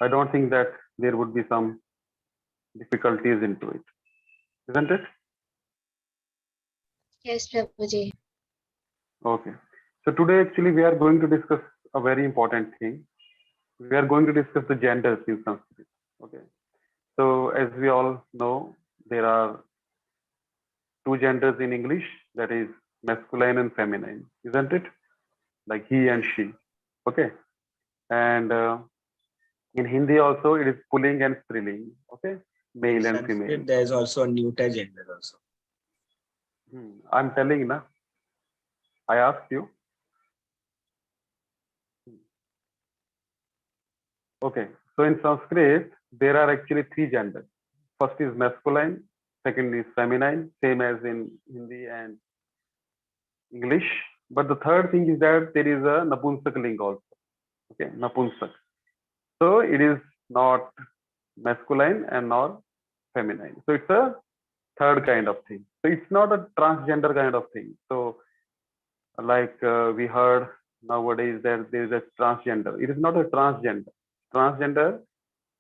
I don't think that there would be some difficulties into it, isn't it? Yes, Prabhuji. Okay. So today actually we are going to discuss a very important thing. We are going to discuss the genders in Sanskrit. Okay. So as we all know, there are two genders in English, that is masculine and feminine, isn't it? Like he and Yes. she. Okay. And in Hindi also it is pulling and striling. Okay. In Male and female. Sanskrit, there is also a neuter gender also. I'm telling na. I asked you. Okay. So in Sanskrit, there are actually three genders. First is masculine, second is feminine, same as in Hindi and English. But the third thing is that there is a Napunsak also. Okay, Napunsak. So it is not masculine and not feminine. So it's a third kind of thing. So it's not a transgender kind of thing. So like we heard nowadays that there is a transgender. It is not a transgender. Transgender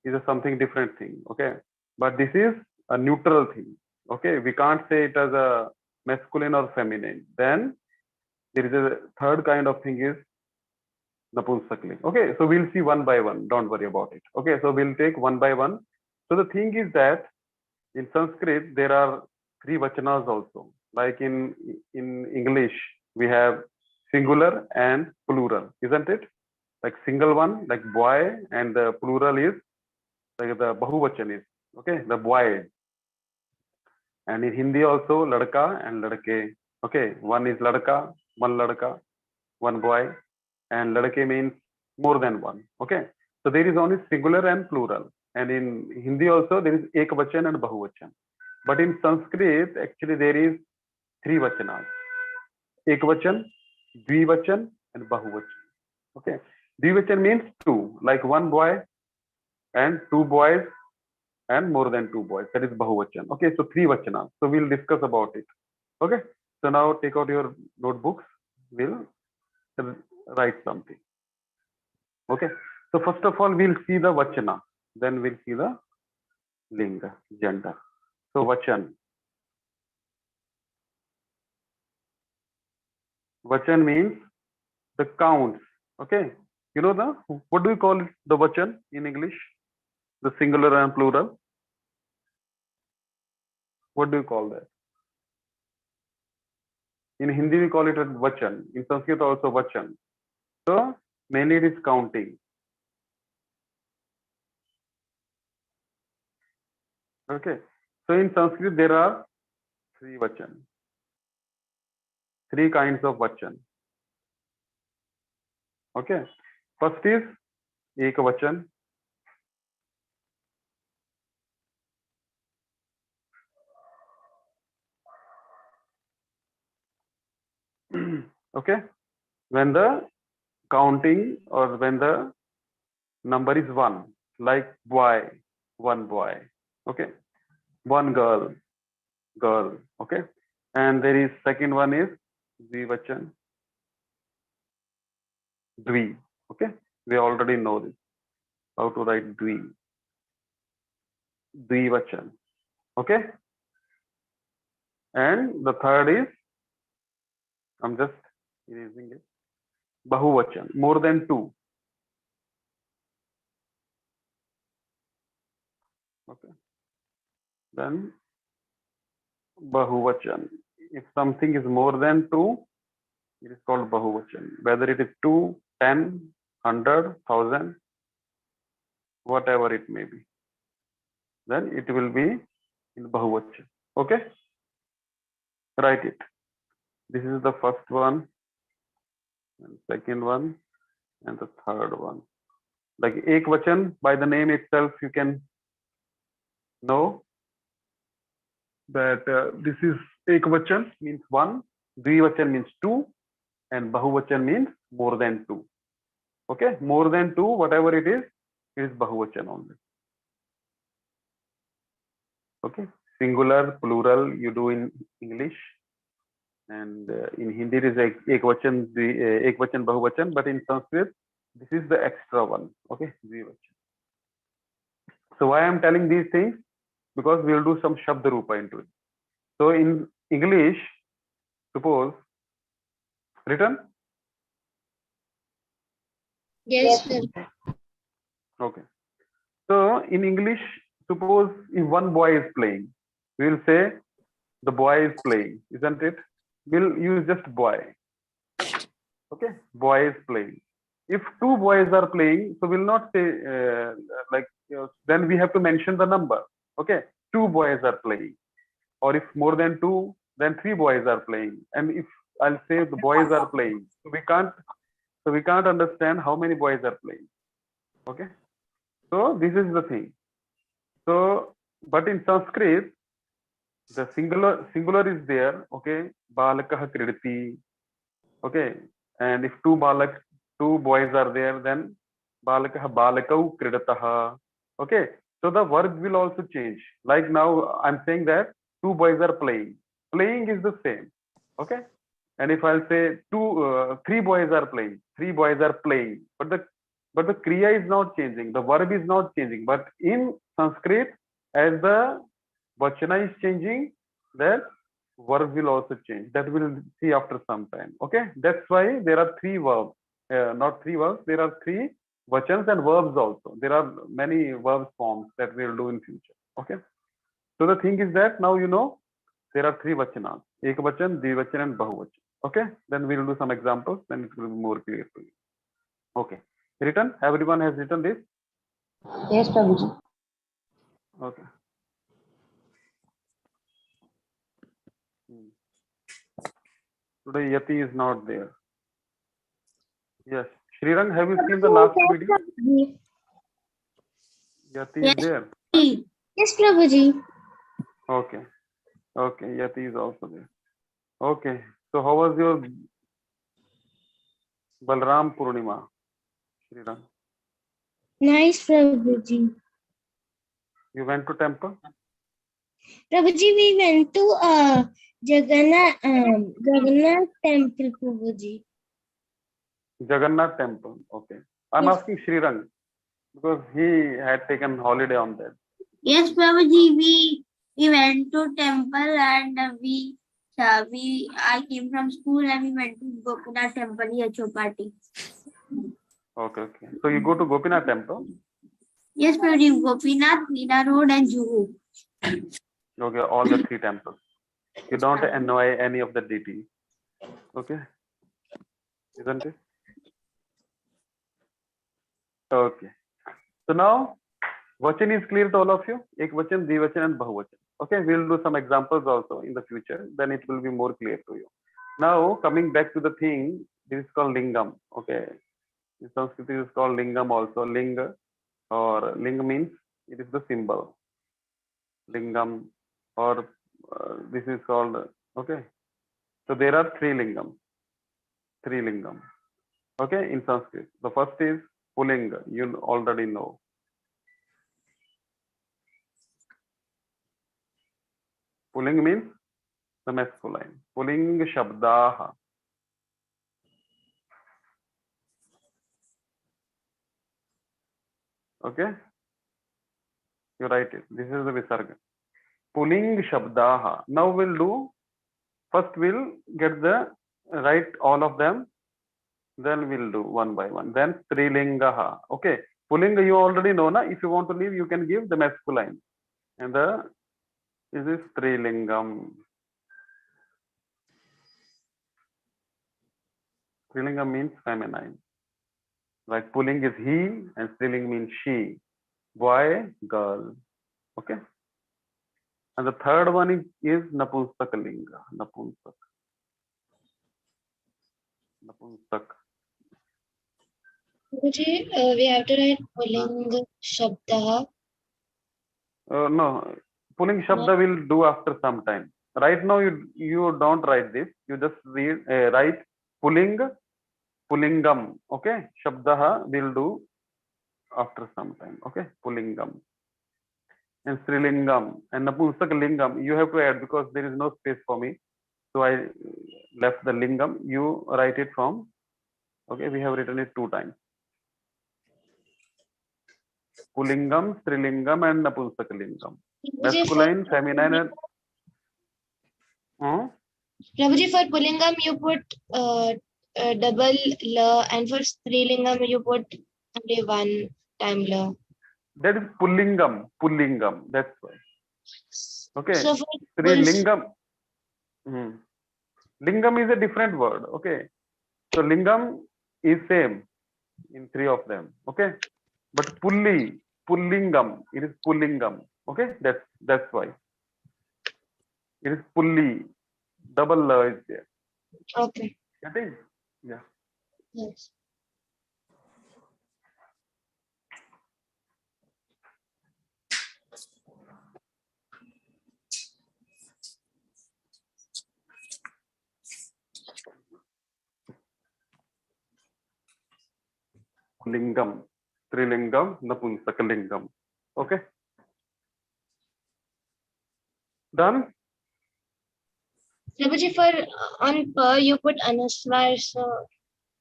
is a something different thing. Okay, but this is a neutral thing. Okay, we can't say it as a masculine or feminine. Then there is a third kind of thing is Napunsakling. Okay, so we'll see one by one. Don't worry about it. Okay, so we'll take one by one. So the thing is that in Sanskrit there are three vachanas also. Like in English we have singular and plural, isn't it? Like single one, like boy, and the plural is like the bahuvachan is okay, the boy. And in Hindi also ladka and ladke. Okay, one is ladka, one boy, and ladke means more than one. Okay, so there is only singular and plural. And in Hindi also there is ekvachan and bahuvachan. But in Sanskrit actually there is three vachanas: ekvachan, dvivachan, and bahuvachan. Okay, dvivachan means two, like one boy and two boys and more than two boys. That is bahuvachan. Okay, so three vachanas. So we'll discuss about it. Okay, so now take out your notebooks. We'll write something. Okay, so first of all, we'll see the vachana. Then we'll see the linga, gender. So vachan. Vachan means the counts. Okay, you know the what do you call it, the vachan in English? The singular and plural. What do you call that? In Hindi we call it a vachan. In Sanskrit also vachan. So mainly it is counting. Okay. So in Sanskrit there are three vachan. Three kinds of vachan. Okay. First is ekavachan. Okay. When the counting or when the number is one, like boy, one boy. Okay. One girl, girl. Okay. And there is second one is dvivachan. Dvi. Okay. We already know this. How to write dvi. Dvivachan. Okay. And the third is, I'm just erasing it, bahuvachan, more than two. Okay. Then bahuvachan. If something is more than two, it is called bahuvachan. Whether it is 2, 10, 100, 1000, whatever it may be, then it will be in bahuvachan. Okay. Write it. This is the first one, and second one, and the third one. Like ekvachan, by the name itself, you can know that this is ekvachan means one, dvivachan means two, and bahuvachan means more than two. Okay, more than two, whatever it is bahuvachan only. Okay, singular, plural, you do in English, and in Hindi it is ekvachan, ekvachan, bahuvachan, but in Sanskrit this is the extra one. Okay, dvivachan. So why I'm telling these things? Because we'll do some Shabda Rupa into it. So in English, suppose written. Yes, sir. Okay. So in English, suppose if one boy is playing, we will say the boy is playing, isn't it? We'll use just boy. Okay, boy is playing. If two boys are playing, so we'll not say like then we have to mention the number. Okay, two boys are playing, or if more than two, then three boys are playing. And if I'll say the boys are playing, so we can't understand how many boys are playing. Okay, so this is the thing. So, but in Sanskrit, the singular is there. Okay, balakah kridati. Okay, and if two boys are there, then balakah balakau kridataha. Okay, so the verb will also change. Like now, I'm saying that two boys are playing. Playing is the same. Okay, and if I'll say three boys are playing, three boys are playing, but the kriya is not changing. The verb is not changing. But in Sanskrit, as the vachana is changing, that verb will also change. That we'll see after some time. Okay, that's why there are three verbs, not three verbs. There are three vachans and verbs also. There are many verb forms that we'll do in future. Okay, so the thing is that now you know there are three vachanas: ekvachan, dvivachan, and bahuvachan. Okay, then we'll do some examples. Then it will be more clear to you. Okay, written. Everyone has written this. Yes, Prabhuji. Okay. Hmm. Today Yati is not there. Yes. Srirang, have you seen the last video? Yati is there. Yes, Prabhuji. Okay. Okay. Yati is also there. Okay. So how was your Balram Purnima, Srirang? Nice, Prabhuji. You went to temple? Prabhuji, we went to Jagannath temple, Prabhuji. Jagannath temple. Okay. I'm Yes. asking Srirang because he had taken holiday on that. Yes, Prabhuji, we went to temple and I came from school and we went to Gopinath temple here, Chopati. Okay. Okay. So you go to Gopinath temple? Yes, Prabhuji, Gopinath, Nina Road and Juhu. Okay. All the three temples. You don't annoy any of the deities. Okay. Isn't it? Okay. So now Vachan is clear to all of you. Ekvachan, Dvivachan, and Bahuvachan. Okay, we'll do some examples also in the future. Then it will be more clear to you. Now coming back to the thing, this is called lingam. Okay, in Sanskrit it is called lingam also. Linga or linga means it is the symbol. Lingam or this is called okay. So there are three lingam. Three lingam. Okay, in Sanskrit. The first is Pulinga. You already know. Puling means the masculine. Puling Shabdaha. Okay, you write it. This is the Visarga. Puling Shabdaha. Now we'll do, first we'll get the, write all of them. Then we'll do one by one. Then Strilingaha. Okay, Pulinga you already know, na? If you want to leave, you can give the masculine. And the, this is Strilingam. Strilingam means feminine. Like Puling is he and Striling means she. Boy, girl. Okay. And the third one is Napunsakalinga. Napunsak. Napunsak. We have to write Puling Shabdaha. No, pulling Shabda will do after some time. Right now, you don't write this. You just write pulling, pullingam. Okay, Shabdaha will do after some time. Okay, pullingam. And Srilingam and Napunsak Lingam, you have to add because there is no space for me. So I left the Lingam. You write it from, okay, we have written it 2 times. Pulingam, Strilingam, and Napunsakalingam. Prabhuji, for Masculine, feminine, and Prabhuji, for Pulingam you put double la, and for Strilingam you put only one time la. that is Pullingam. Pullingam. That's why. Okay. So for Strilingam. Lingam is a different word. Okay. So Lingam is same in three of them. Okay. But Pullingam, it is Pullingam. Okay. That's why. It is Pulli. Double la is there. okay. Getting? Yeah. Yes. Lingam, Trilingam, Napunsakalingam. Okay. Done? Prabhuji, for on per you put anuswar, so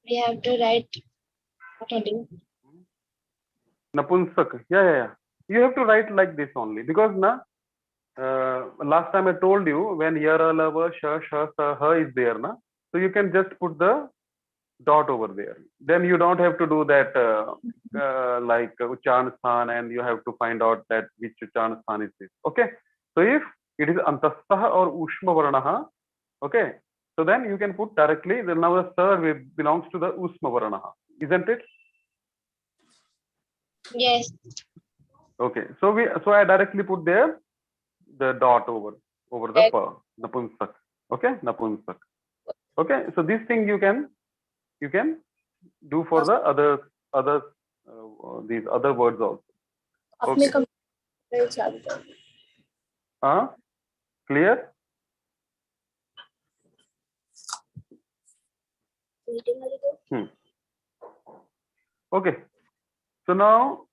we have to write what to do. Napunsak. Yeah. You have to write like this only because last time I told you when yara, lava, sha, sa, ha is there, so you can just put the dot over there. Then you don't have to do that like Uchan Sthan and you have to find out that which Uchan Sthan is this. Okay. So if it is Antastaha or Ushma Varanaha, okay, so then you can put directly, then now the sa belongs to the Ushma Varanaha, isn't it? Yes. Okay. So I directly put there the dot over the pa, Napunsak. Okay, Napunsak. Okay, so this thing you can do for the other these other words also. Okay. Clear? Okay. So now,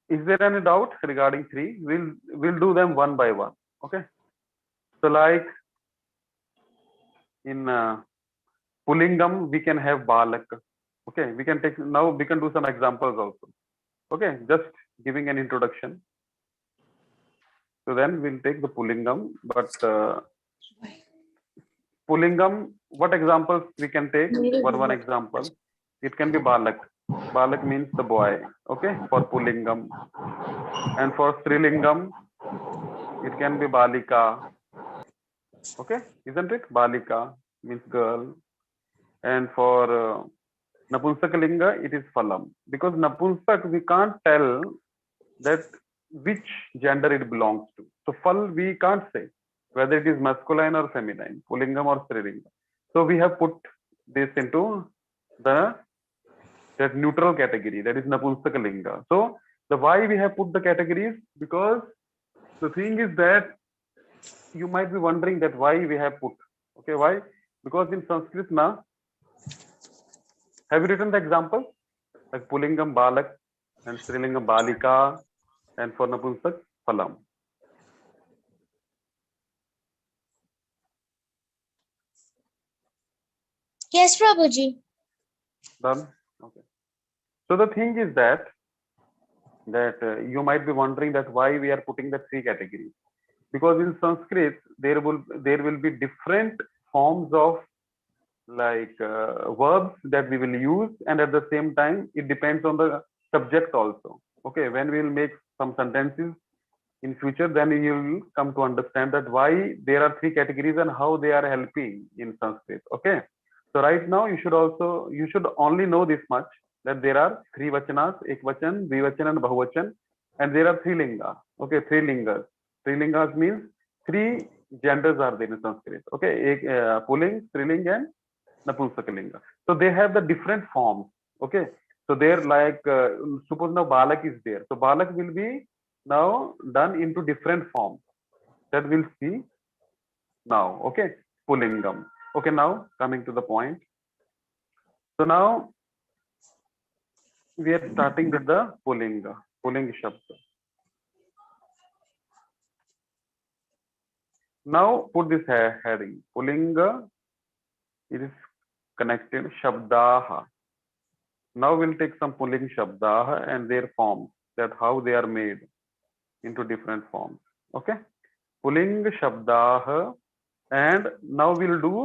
is there any doubt regarding three? We'll do them one by one. Okay. So like in Pulingam, we can have Balak. Okay, we can do some examples also. Okay, just giving an introduction. So then we'll take the Pulingam, but Pulingam, what examples we can take? For one example, it can be Balak. Balak means the boy. Okay, for Pulingam. And for Strilingam, it can be Balika. Okay, isn't it? Balika means girl. And for Napunsakalinga, it is Phalam. Because Napunsak, we can't tell that which gender it belongs to. So Phal, we can't say whether it is masculine or feminine, Pulingam or Strilingam. So we have put this into that neutral category, that is Napunsakalinga. So the why we have put the categories, because the thing is that you might be wondering that why we have put. Okay, why? Because in Sanskrit, have you written the example? Like Pulingam Balak and Strilingam Balika and for Napunsak Phalam. Yes, Prabhuji. Done? Okay. So the thing is that you might be wondering that why we are putting the three categories. Because in Sanskrit, there will be different forms of like verbs that we will use, and at the same time it depends on the subject also. Okay, when we will make some sentences in future, then you will come to understand that why there are three categories and how they are helping in Sanskrit. Okay, so right now you should only know this much, that there are three vachanas, ekvachan, dvivachan and bahuvachan, and there are three linga. Okay, three lingas. Three lingas means three genders are there in Sanskrit. Okay, Pulling, Striling and Napunsakalinga. So they have the different forms. Okay, so they're like suppose now Balak is there. So Balak will be now done into different forms that we'll see now. Okay, Pulingam. Okay, now coming to the point. So now we are starting with the Pulinga, Puling Shabda. Now put this heading. Pulinga, it is connected Shabdaha. Now we'll take some Puling Shabdaha and their forms. that how they are made into different forms. Okay, Puling Shabdah, and now we'll do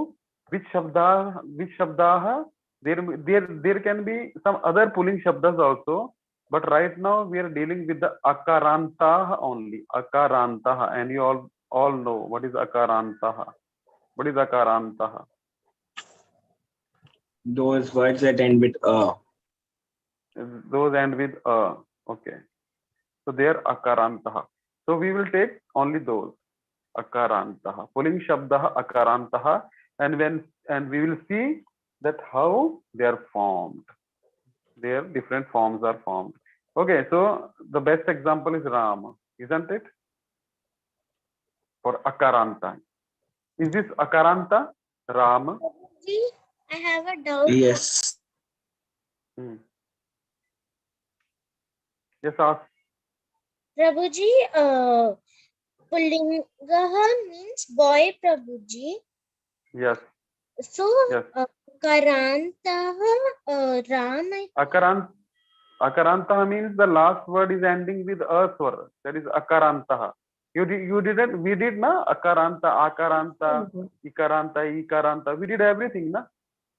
which Shabdah. There can be some other pulling Shabdas also, but right now we are dealing with the Akarantah only. Akarantah, and you all know what is Akarantah. What is Akarantah? Those words that end with a. Those end with a. Okay, so they are Akarantah. So we will take only those. Akarantah. Pulling Shabdah Akarantah, and we will see that how they are formed. Their different forms are formed. Okay, so the best example is Ram, isn't it? For Akaranta. Is this Akaranta? Ram? Prabhuji, I have a doubt. Yes. Yes, ask. Prabhuji, Pulingaha means boy, Prabhuji. Yes. So, Yes. Karantaha, Ram, Akaranta means the last word is ending with a swar. That is Akaranta. We did na? Akaranta, Ikaranta. We did everything, na?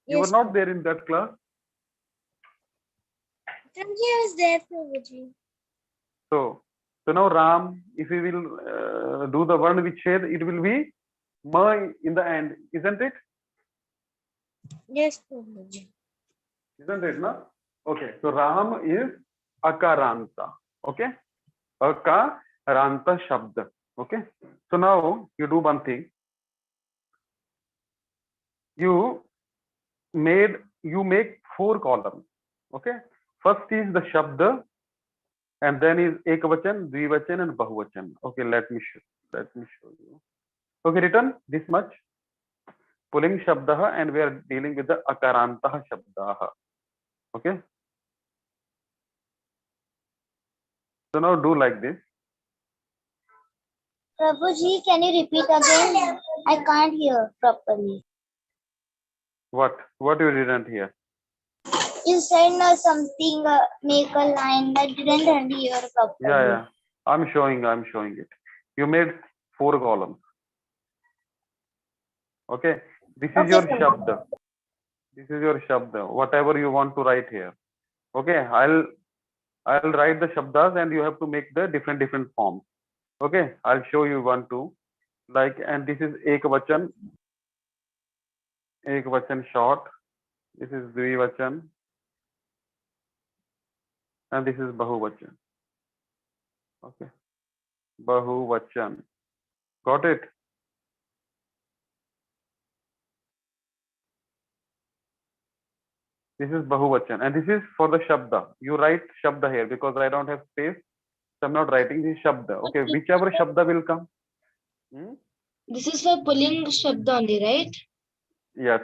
You were Yes, not there in that class. Prabhuji, I was there, Prabhuji. So now Ram, if we will do the one which said, it will be ma in the end, isn't it? Yes, Prabhuji. Isn't it, na? Okay, so Ram is Akaranta. Okay, Akaranta Shabda. Okay, so now you do one thing. You make 4 columns. Okay, first is the Shabda, and then is Ekvachan, Dvivachan, and Bahuvachan. Okay, let me show you. Okay, written this much. Pulling Shabdah, and we are dealing with the Akarantah Shabdah. Okay. So now do like this. Prabhuji, can you repeat again? I can't hear properly. What you didn't hear? You said something, make a line that didn't hear properly. Yeah. I'm showing it. You made 4 columns. Okay. This is your Shabda. This is your Shabda. Whatever you want to write here. Okay. I'll write the Shabdas, and you have to make the different forms. Okay. I'll show you 1, 2. Like, and this is Ekvachan short. This is Dvivachan. And this is Bahuvachan. Okay. Bahuvachan. Got it? This is Bahuvachan, and this is for the Shabda. You write Shabda here because I don't have space. So I'm not writing this Shabda. Okay, whichever Shabda will come. This is for pulling Shabda only, right? Yes.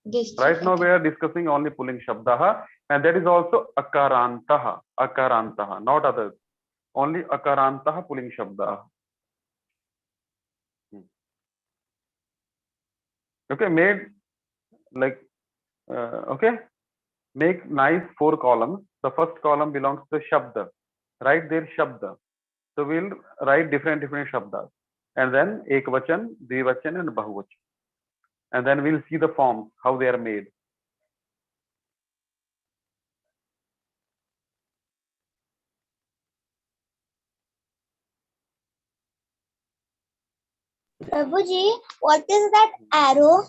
This. Right now we are discussing only pulling Shabdaha, and that is also Akarantaha. Akarantaha, not others. Only Akarantaha pulling Shabdaha. Okay, made like, okay. Make nice 4 columns. The first column belongs to Shabda. Write there Shabda. So we'll write different Shabdas. And then Ekvachan, Dvivachan, and Bahuvachan. And then we'll see the forms, how they are made. Prabhuji, what is that arrow?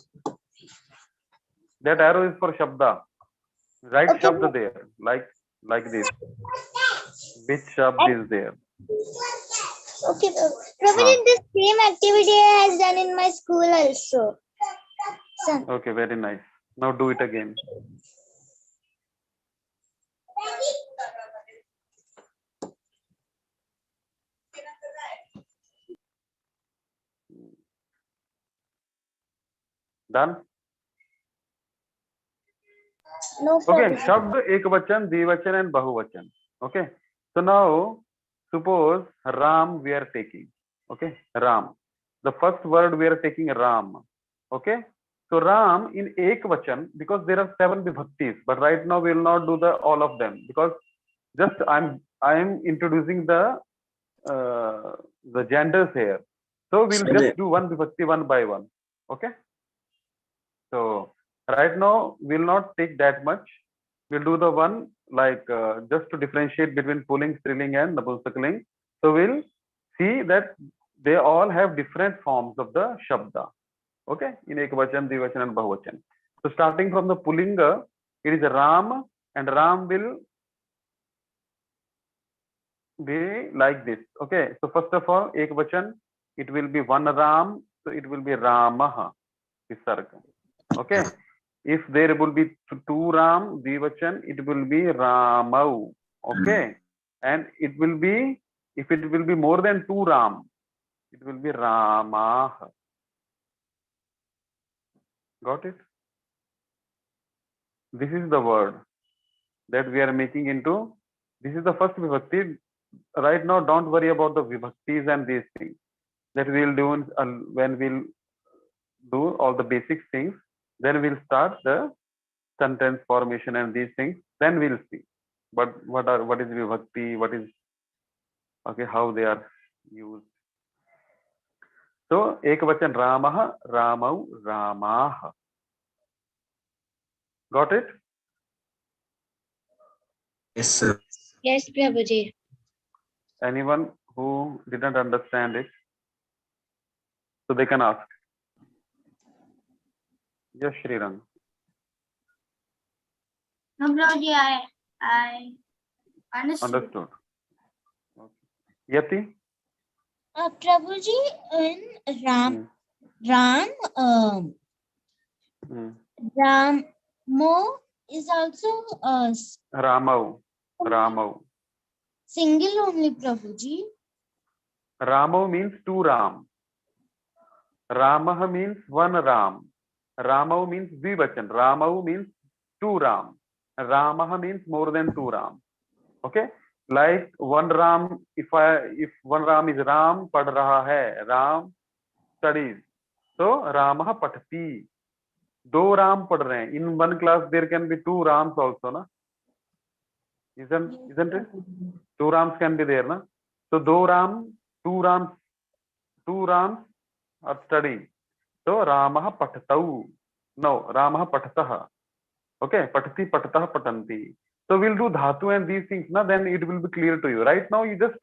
That arrow is for Shabda. Write Okay. Shabda there, like this. Which Shabda is there? Okay, Prabhuji, this same activity I has done in my school also. So, Okay, very nice. Now do it again. Done? no Okay, problem. Shabd, Ekvachan, Dvivachan, and Bahuvachan. Okay. So now, suppose Ram we are taking. Okay, Ram. The first word we are taking Ram. Okay. So Ram in Ekvachan, because there are 7 vibhaktis, but right now we will not do all of them because Just I'm introducing the genders here. So we'll So just do one vibhakti one by one. Okay. So right now we'll not take that much. We'll do the one like just to differentiate between pulling, striling, and napumsakaling. So we'll see that they all have different forms of the shabda. Okay, in ekvachan, dvivachan, and bahuvachan. So starting from the pullinga, it is Ram, and Ram will be like this. Okay, so first of all, ekvachan, it will be one Ram, so it will be Ramaha, visarga. Okay, if there will be two Ram, dvivachan, it will be Ramau. Okay, and it will be, if it will be more than two Ram, it will be Ramaha. Got it? This is the word that we are making into. This is the first vibhakti. Right now, don't worry about the vibhaktis and these things that we'll do when we'll do all the basic things. Then we'll start the sentence formation and these things. Then we'll see. But what is vibhakti? What is okay? How they are used. So ekvachan Ramah, Ramau, Ramaha. Got it? yes, sir. Yes, Prabhuji. Anyone who didn't understand it, so they can ask. Yes, Srirang. No, Prabhuji, I understood. Understood. Okay. Yati? Prabhuji, in Ram, Hmm. Ramo is also Ramau. Ramau. single only, Prabhuji. Ramau means two Ram. Ramah means one Ram. Ramau means dvivachan. Ramau means two Ram. Ramah means more than two Ram. Okay? Like one Ram, if one Ram is Ram pad raha hai, Ram studies. So Ramah pathati. Do Ram pad rahe hain. In one class there can be two Rams also, na? Isn't it? Two Rams can be there, na? So two Rams are studying. So Ramah pathatau. No, Ramah pathatah. Okay, patati, patatah, patanti. So we'll do dhatu and these things, na, then it will be clear to you. Right now, you just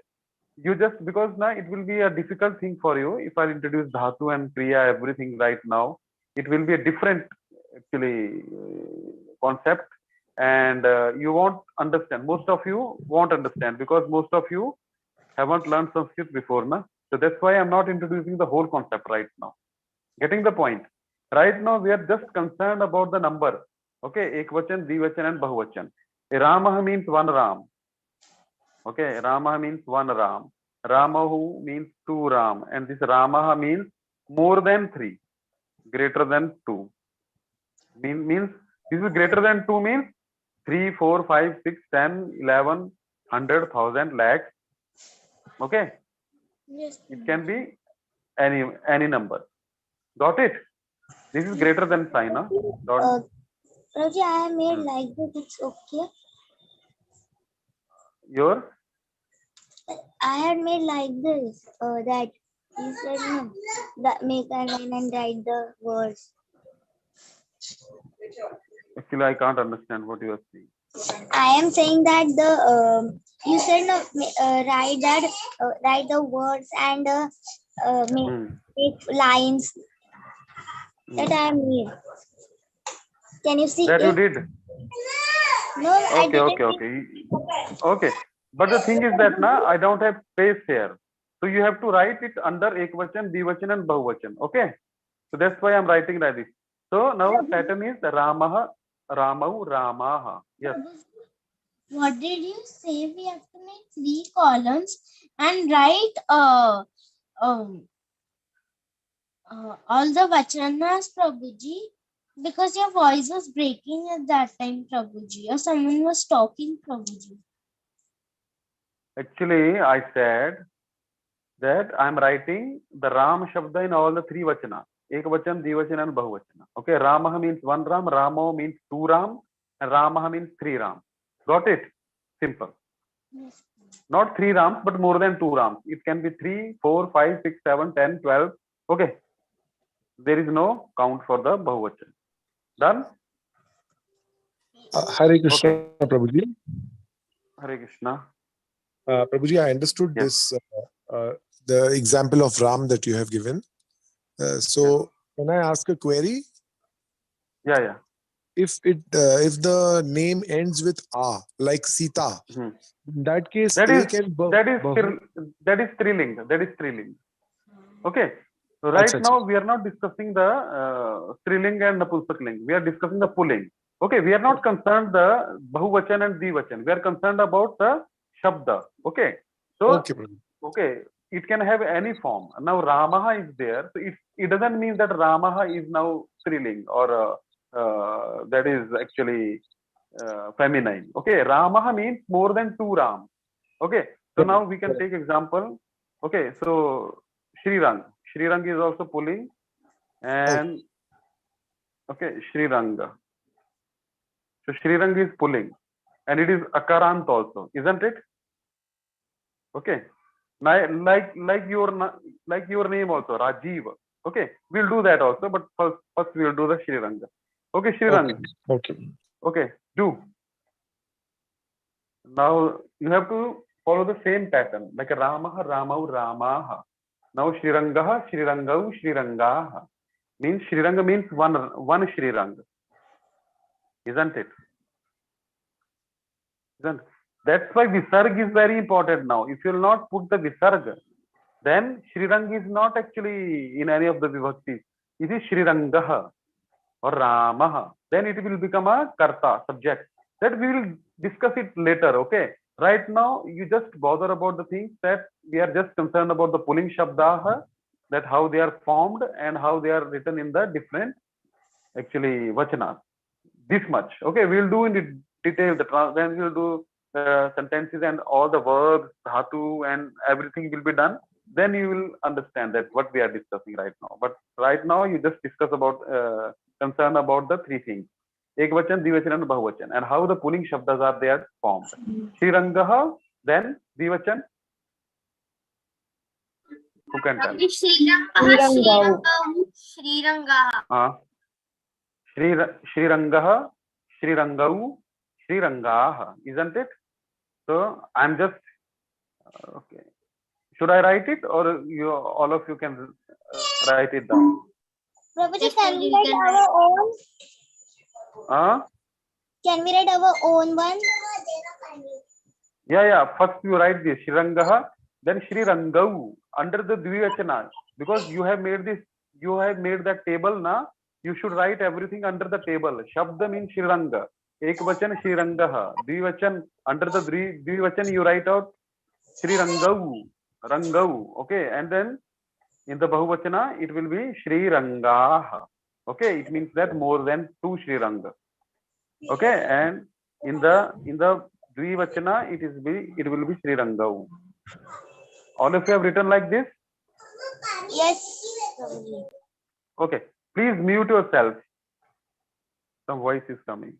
because na it will be a difficult thing for you if I introduce dhatu and kriya, everything right now. It will be a different actually concept, and you won't understand. Most of you won't understand because most of you haven't learned Sanskrit before, na. So that's why I'm not introducing the whole concept right now. Getting the point? Right now, we are just concerned about the number. Okay, ekvachan, dvivachan, and bahuvachan. Ramah means one Ram. Okay, Ramah means one Ram. Ramahu means two Ram. And this Ramaha means more than three, greater than two. Means this is greater than two means 3, 4, 5, 6, 10, 11, 100, 1000, lakhs. Okay, Yes. it can be any number. Got it? This is greater than sign. Huh? Prabhuji, I have made like this. It's okay. Your I had made like this. That you said no. That make a line and write the words. actually I can't understand what you are saying. I am saying that the you said no. Write the words and make lines. That I have made. Can you see That it? you did. No, I didn't. Okay. But the thing is that now I don't have space here. So you have to write it under ekvachan, dvivachan, and bahuvachan. Okay. So that's why I'm writing like this. So now pattern is Ramaha, Ramau, Ramaha. Yes. What did you say? We have to make 3 columns and write all the vachanas, Prabhuji, because your voice was breaking at that time, Prabhuji, or someone was talking, Prabhuji. Actually, I said that I'm writing the Ram Shabda in all the 3 vachana. Ekvachan, dvivachan, and bahuvachana. Okay. Ramaha means one Ram, Ramo means two Ram, and Ramaha means 3 Ram. Got it? Simple. Not 3 Rams, but more than 2 Rams. It can be 3, 4, 5, 6, 7, 10, 12. Okay. There is no count for the Bahuvachan. Done? Hare Krishna, Okay. Prabhuji. Hare Krishna. Prabhuji, I understood Yes. this, the example of Ram that you have given. So, can I ask a query? Yeah, yeah. If the name ends with A, like Sita, Hmm. in that case, That A is can Striling. That is Striling. Okay. So right Achha, now we are not discussing the Striling and Napumsakling. We are discussing the pulling. Okay. We are not concerned the Bahuvachan and Dvivachan. We are concerned about the Shabda. Okay. So okay, Prabhuji. okay, it can have any form. Now Ramaha is there, so it doesn't mean that Ramaha is now Striling or that is actually feminine. Okay, Ramaha means more than 2 Ram. Okay, so now we can take example. Okay, so Srirang is also pulling, and okay, Sriranga. So Srirang is pulling, and it is Akarant also, isn't it? Okay, like your name also, Rajiv. Okay, we'll do that also, but first we'll do the Sriranga. Okay, Srirang. Okay. Okay, do. Now you have to follow the same pattern, like Ramaha, Ramau, Ramaha. Now Shrirangaha, Shrirangau, Shrirangaha. Means Shriranga means one Shriranga. Isn't it? That's why Visarg is very important now. If you will not put the Visarg, then Shrirang is not actually in any of the vibhaktis. It is Shrirangaha or Ramaha. Then it will become a Karta, subject. That we will discuss it later, okay? Right now, you just bother about the things that we are just concerned about the pulling Shabdaha, that how they are formed and how they are written in the different, actually, Vachanas. This much, okay? We'll do in detail, then we'll do sentences and all the verbs, dhatu and everything will be done. Then you will understand that what we are discussing right now. But right now, you just discuss about, concern about the 3 things. Ekvachan, Dvivachan and Bahuvachan, and how the pulling Shabdas are there formed. Shrirangaha, then Dvivachan. Who can tell? Srirangau. Srirangau. Shrirangaha, Shrirangau, Shrirangaha, isn't it? So I'm just okay. Should I write it, or you all of you can write it down? Prabhuji, can we write our own? Can we write our own one? Yeah. First you write this Shrirangaha, then Shrirangau under the Dvivachana, because you have made that table na. You should write everything under the table. Shabda means Shriranga. Ekvachan Shrirangaha. Dvivachan under the Dvivachan you write out Shrirangau. Rangau. Okay, and then in the Bahuvachana it will be Shrirangaha. Okay, it means that more than 2 Shriranga. Okay, and in the Dvivachana it will be Shrirangau. All of you have written like this? Yes. Okay, please mute yourself. Some voice is coming.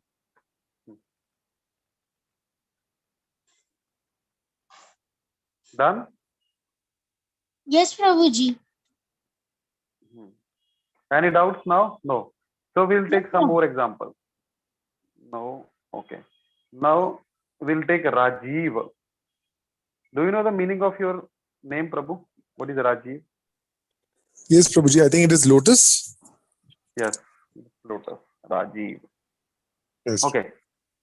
Done? Yes, Prabhuji. Any doubts now? No. So we'll take some more examples. No. Okay. Now we'll take Rajiv. Do you know the meaning of your name, Prabhu? What is Rajiv? Yes, Prabhuji, I think it is lotus. Yes, lotus. Rajiv. Yes. Okay.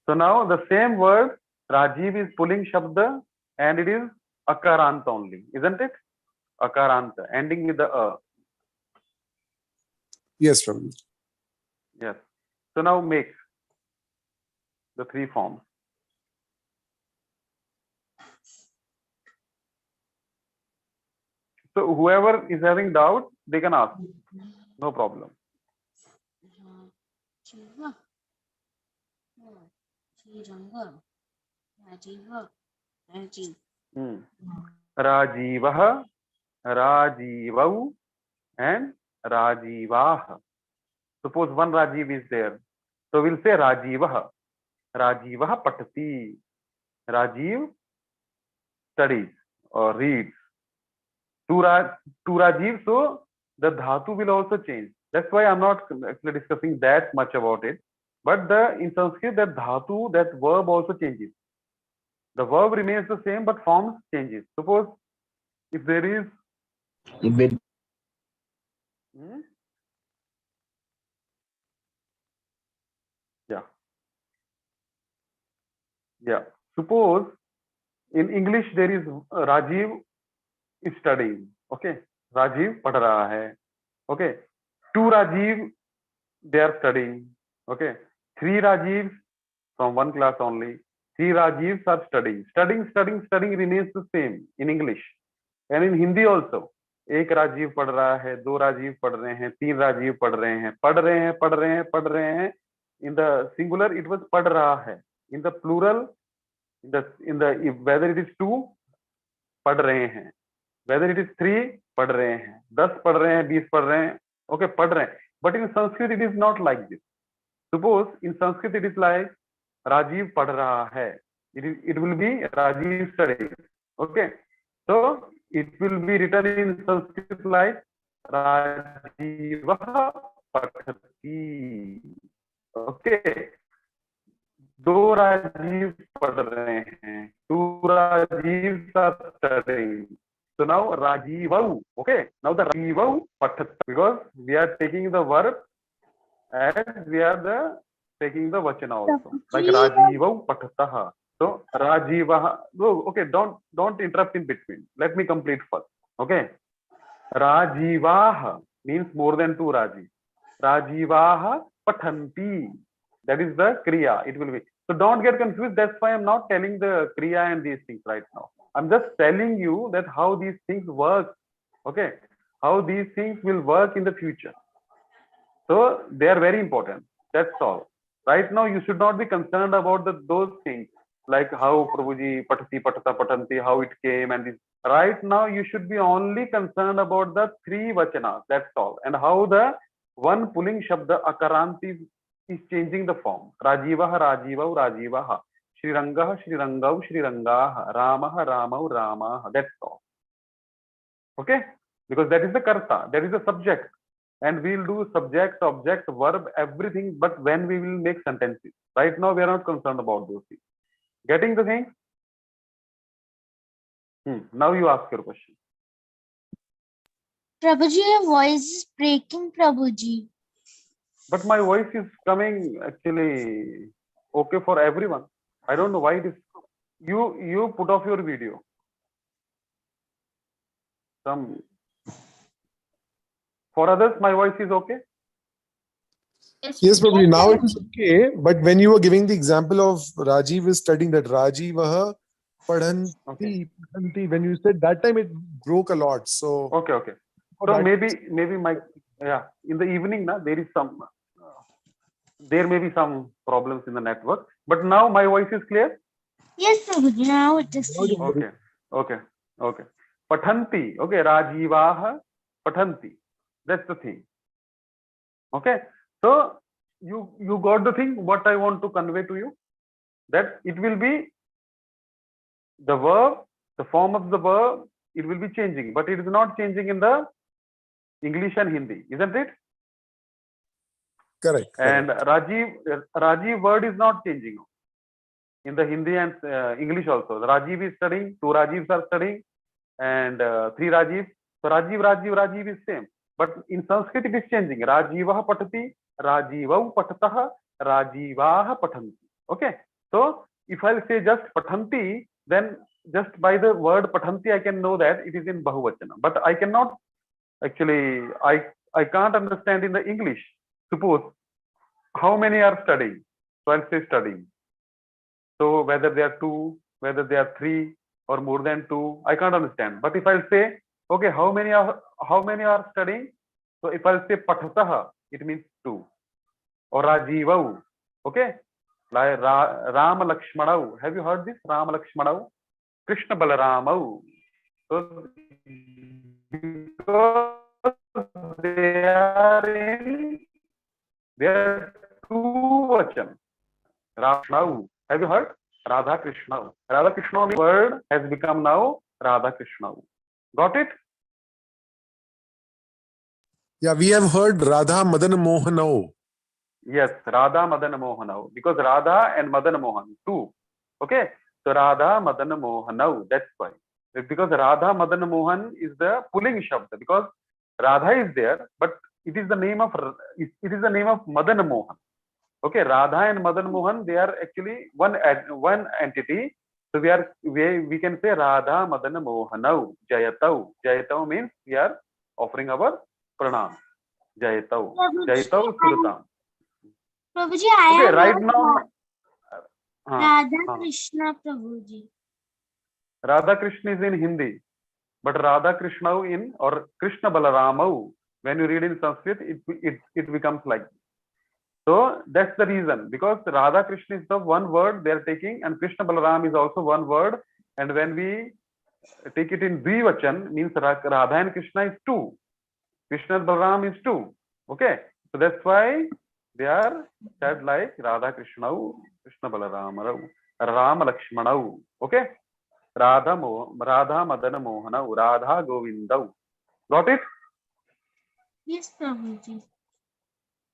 So now the same word, Rajiv, is pulling Shabda and it is Akaranta only, isn't it? Akaranta, ending with the A. Yes, Prabhuji. Yes. So now make the 3 forms. So whoever is having doubt, they can ask. No problem. Rajivah, Rajivau, and Rajivah. Suppose one Rajiv is there. So we'll say Rajivah. Rajivah patati. Rajiv studies or reads. To Rajiv, so the dhatu will also change. That's why I'm not actually discussing that much about it. But in Sanskrit, that dhatu, that verb also changes. The verb remains the same, but forms changes. Suppose if there is With yeah. Suppose in English there is Rajiv is studying. Okay, Rajiv पढ़ रहा है. Okay, two Rajiv they are studying. Okay, three Rajivs from one class only. Three Rajivs are studying. Studying remains the same in English and in Hindi also. एक राजीव पढ़ रहा है, दो राजीव पढ़ रहे हैं, तीन राजीव पढ़ रहे हैं. In the singular it was पढ़ रहा है. In the plural, whether it is two, पढ़ रहे हैं. Whether it is three, पढ़ रहे हैं. 10 पढ़ रहे हैं, 20 पढ़ रहे हैं. Okay, पढ़ रहे हैं. But in Sanskrit it is not like this. Suppose in Sanskrit it is like Rajiv पढ़ रहा है. It will be Rajiv studying. Okay, so it will be written in Sanskrit like Rajivah pathati. Okay, दो राजीव पढ़ रहे हैं. Two Rajivs are studying. So now Rajivau. Okay, now the Rajivau pathat, because we are taking the verb and we are taking the vachana also. Like Rajivau pathatah. So Rajivah. Oh, okay, don't interrupt in between. Let me complete first. Okay, Rajivah means more than two Rajiv. Rajivah pathanti. That is the kriya. It will be. So don't get confused. That's why I'm not telling the kriya and these things right now. I'm just telling you that how these things work. Okay, how these things will work in the future. So they are very important. That's all. Right now, you should not be concerned about those things like how Prabhuji patati patata patanti, how it came, and this. Right now, you should be only concerned about the three vachanas. That's all, and how the one pulling shabda akaranti is changing the form. Rajivah, Rajivau, Rajivaha. Shrirangah, Shrirangau, Shrirangaha. Ramah, Ramau, Ramaha. That's all. Okay, because that is the karta, that is the subject. And we'll do subject, object, verb, everything, but when we will make sentences. Right now, we are not concerned about those things. Getting the thing? Now you ask your question. Prabhuji, your voice is breaking, Prabhuji. But my voice is coming actually okay for everyone. I don't know why it is. You put off your video. For others, my voice is okay. Yes, Prabhuji, now it is okay. But when you were giving the example of Rajiv is studying that Rajivaha padhanti, padhanti, when you said that time, it broke a lot. So okay. So maybe my in the evening there may be some problems in the network. But now my voice is clear. Yes, Prabhuji, now it is clear. Okay. Pathanti. Okay, Rajivaha pathanti. That's the thing. Okay, so you got the thing. What I want to convey to you, that it will be the verb, the form of the verb, it will be changing, but it is not changing in the English and Hindi, isn't it? Correct. And Rajiv word is not changing in the Hindi and English also. The Rajiv is studying, two Rajivs are studying, and three Rajivs. So Rajiv is same. But in Sanskrit it is changing. Rajivah patati, Rajivau patatah, Rajivaha patanti. Okay. So if I'll say just patanti, then just by the word patanti I can know that it is in Bahuvachana. But I cannot actually, I can't understand in the English. Suppose how many are studying? So I'll say studying. So whether they are two, whether they are three or more than two, I can't understand. But if I'll say, okay, how many are studying? So if I'll say pathatah, it means two. Or Rajivau. Okay? Like Rama Lakshmanau. Have you heard this? Rama Lakshmanau. Krishna Balaramau. So because they are two vachan. Ramau. Have you heard? Radha Krishna. Radha Krishna word has become now Radha Krishna. Got it? Yeah, we have heard Radha Madan Mohanao. Yes, Radha Madan Mohanau. Because Radha and Madan Mohan, two. Okay? So Radha Madan Mohanau. That's why. Because Radha Madan Mohan is the pulling shabda. Because Radha is there, but it is the name of Madan Mohan. Okay, Radha and Madan Mohan, they are actually one entity. So we can say Radha Madan Mohanau Jayatau. Jayatau means we are offering our pranam. Jayatau. Jayatau Surutam. Prabhuji, I Okay, have right heard now, Radha Krishna, Prabhuji. Radha Krishna is in Hindi, but Radha Krishna in or Krishna Balaramau, when you read in Sanskrit, it becomes like this. So that's the reason, because Radha Krishna is the one word they are taking, and Krishna Balaram is also one word. And when we take it in Dvivachan, means Radha and Krishna is two, Krishna and Balaram is two. Okay, so that's why they are said like Radha Krishna, Krishna Balaram, Rama Lakshmana. Okay, Radha Madana Mohana, Radha Govindau. Got it? Yes, Prabhuji.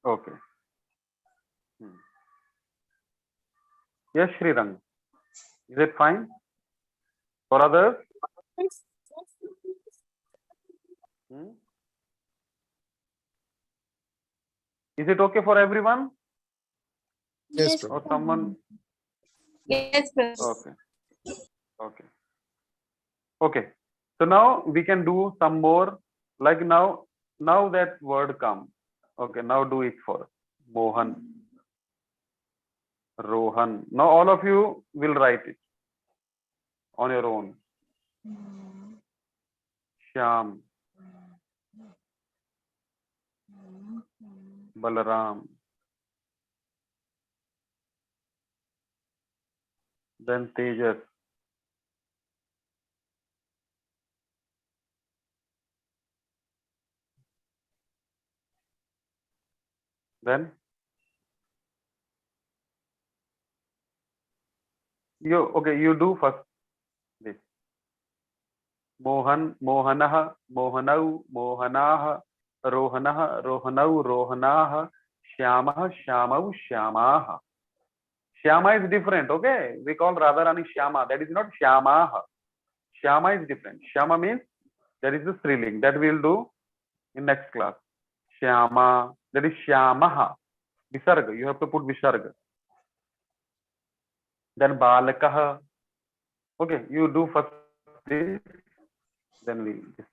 Okay. Yes, Srirang. Is it fine for others? Hmm? Is it okay for everyone? Yes, Or Prabhu. someone? Yes, Okay. Okay. Okay. So now we can do some more. Like now that word come. Okay. Now do it for Mohan, Rohan. Now all of you will write it on your own. Shyam, Balaram. Then Tejas. Then you do first this. Mohan, Mohanah, Mohanau, Mohanah, Rohanah, Rohanau, Rohanah, Shyamah, Shyamau, Shyamah. Shyama is different, okay? We call Radharani Shyama. That is not Shyamaha. Shyama is different. Shyama means that is the striling. That we will do in next class. Shyama, that is Shyamaha. Visarga, you have to put Visarga. Then Balakaha. Okay, you do first this, then we discuss.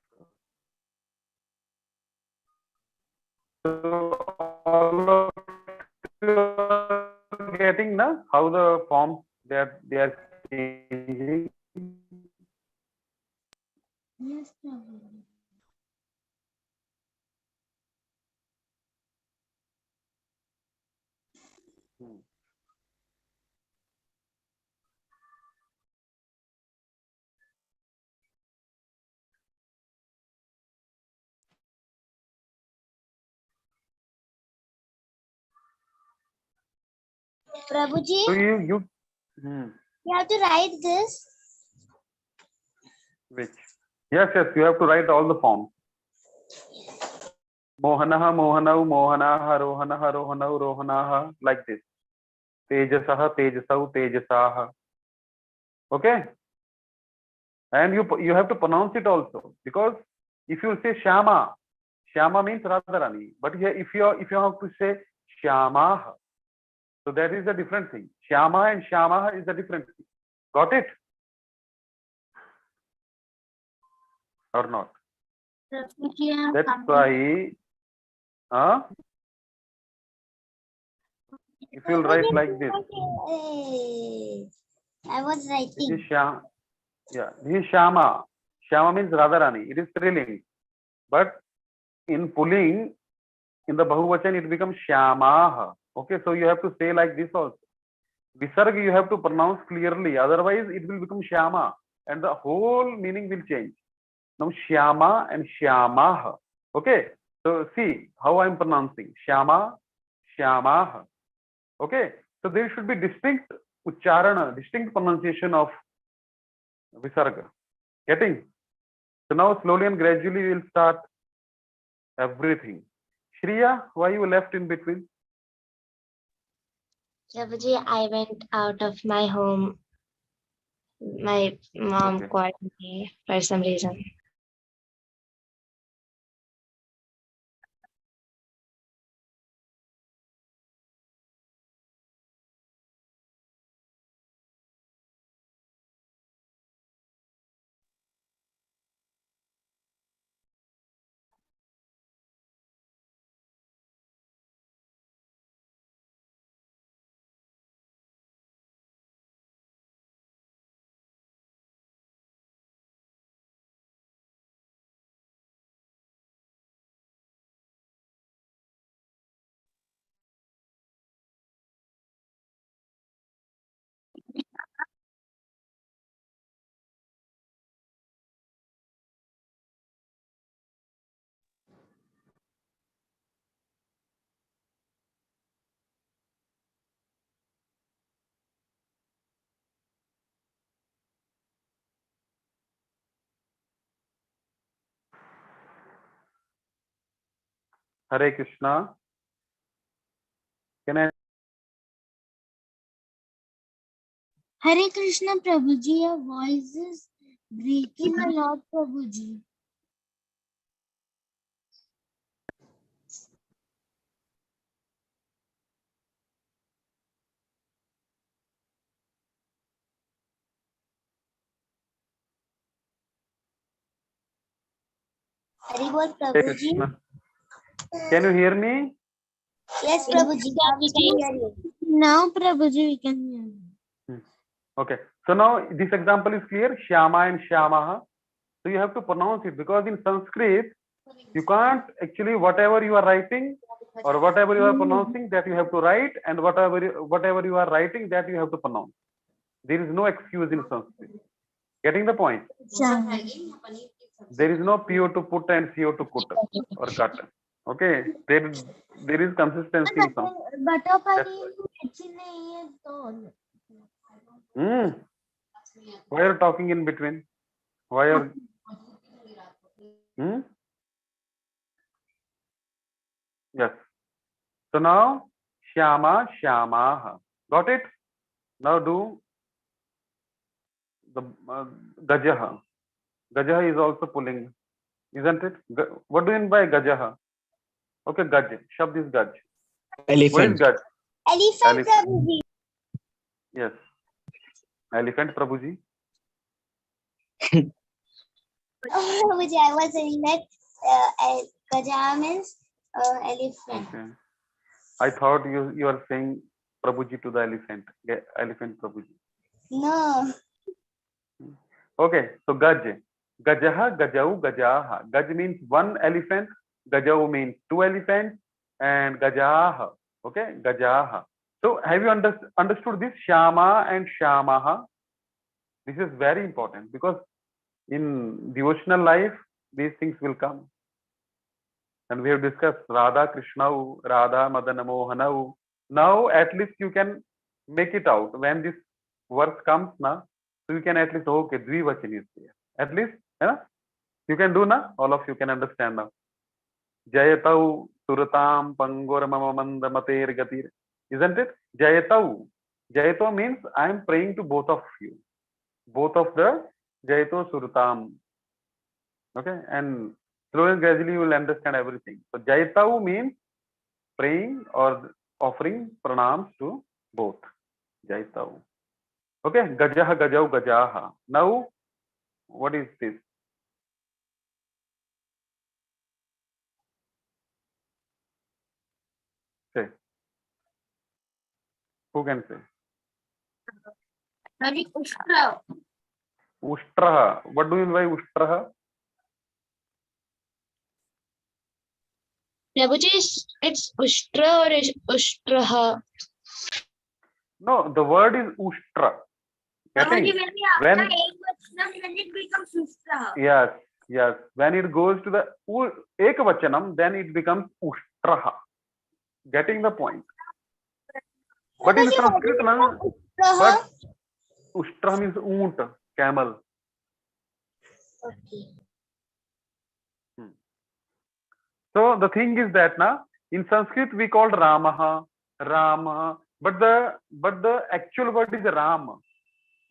So all of you are getting na how the forms that they are changing. Yes, Prabhuji. Prabhuji, So you you have to write this. which yes, you have to write all the forms. Mohanaha, Mohanau, Mohanaha, Rohanaha, Rohanau, Rohanaha, like this. Tejasaha, Tejasau, Tejasaha. Okay, and you have to pronounce it also, because if you say Shama, Shama means Radharani, but here if you have to say Shyamaha, so that is a different thing. Shyama and Shyamaha is a different thing. Got it or not? Prabhuji, I have That's completed. why if you'll write like this, I was this writing. is Shyam. Yeah, this is Shama. Shama means Radharani. It is striling, but in pulling, in the Bahuvachan, it becomes Shyamaha. Okay, so you have to say like this also. Visarga you have to pronounce clearly, otherwise it will become Shyama and the whole meaning will change. Now Shyama and Shyamaha. Okay, so see how I am pronouncing Shyama, Shyamaha. Okay, so there should be distinct ucharana, distinct pronunciation of visarga. Getting? So now slowly and gradually we will start everything. Shriya, why you left in between? Prabhuji, I went out of my home. My mom Okay. called me for some reason. Hare Krishna. Can I? Hare Krishna, Prabhuji, your voice is breaking a lot, Prabhuji. Hari bol, Hare Prabhuji. Krishna. Can you hear me? Yes, Prabhuji. Now we can hear you. Now, Prabhuji, we can hear you. Okay. So now this example is clear. Shyama and Shyamaha. So you have to pronounce it, because in Sanskrit you can't actually, whatever you are writing or whatever you are pronouncing, that you have to write, and whatever you are writing, that you have to pronounce. There is no excuse in Sanskrit. Getting the point? There is no PO to put and CO to put or cut. Okay. There is consistency in Sanskrit. Butter पानी अच्छी नहीं है तो Why are you talking in between? Why are Yes. So now Shyama, Shyamaha. Got it? Now do the Gajaha. Gajaha is also pulling, isn't it? What do you mean by Gajaha? Okay, Gaj. Shabd is Gaj. What is Elephant. Gaj? Elephant, Prabhuji. Yes. Elephant, Prabhuji. Oh, Prabhuji, I was saying that Gaja means elephant. Okay. I thought you are saying Prabhuji to the elephant. Elephant Prabhuji. No. Okay. So Gaj. Gajaha, Gajau, Gajaha. Gaj means one elephant. Gajau means two elephants. And Gajaha. Okay. Gajaha. So have you understood this? Shyama and Shyamaha. This is very important, because in devotional life these things will come. And we have discussed Radha Krishnau, Radha Madana Mohanau. Now at least you can make it out when this verse comes now. So you can at least, okay, Dvivachan is there. At least, you can do now. All of you can understand now. Jayatau Suratam Pangor Mamamanda Mater Gatir. Isn't it? Jayatau. Jayato means I am praying to both of you. Both of the Jayato Suratam. Okay, and slowly and gradually you will understand everything. So Jayatau means praying or offering pranams to both. Jayatau. Okay, Gajaha, Gajau, Gajaha. Now, what is this? Say. Who can say? Ushtraha. What do you mean by Ushtraha? Prabhuji, it's Ushtra or Ushtraha? No, the word is Ushtra. Getting? When it becomes yes, yes. When it goes to the Ekavachanam, then it becomes Ushtraha. Getting the point? But in Sanskrit, But Ushtra means oont, camel. Okay. So the thing is that now in Sanskrit we called Ramaha, Rama, but the actual word is Ram.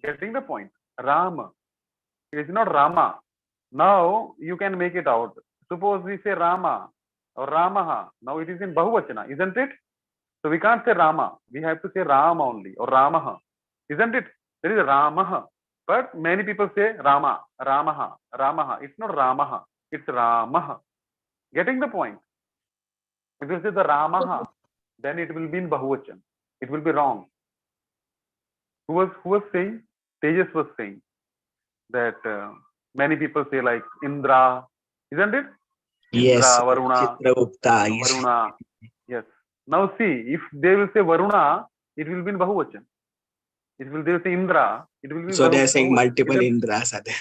Getting the point? Ram. It is not Rama. Now you can make it out. Suppose we say Rama or Ramaha. Now it is in Bahuvachana, isn't it? So we can't say Rama. We have to say Ram only or Ramaha, isn't it? There is Ramaha. But many people say Rama, Ramaha, Ramaha. It's not Ramaha. It's Ramaha. Getting the point? If you say the Ramaha, then it will be in Bahuvachan. It will be wrong. Who was saying? Tejas was saying that many people say like Indra, isn't it? Yes. Indra, Varuna, Chitragupta. Yes. Varuna. Yes. Now see, if they will say Varuna, it will be in Bahuvachan. It will they will say Indra, it will be So they are saying Bahuvachan. multiple Indras are there.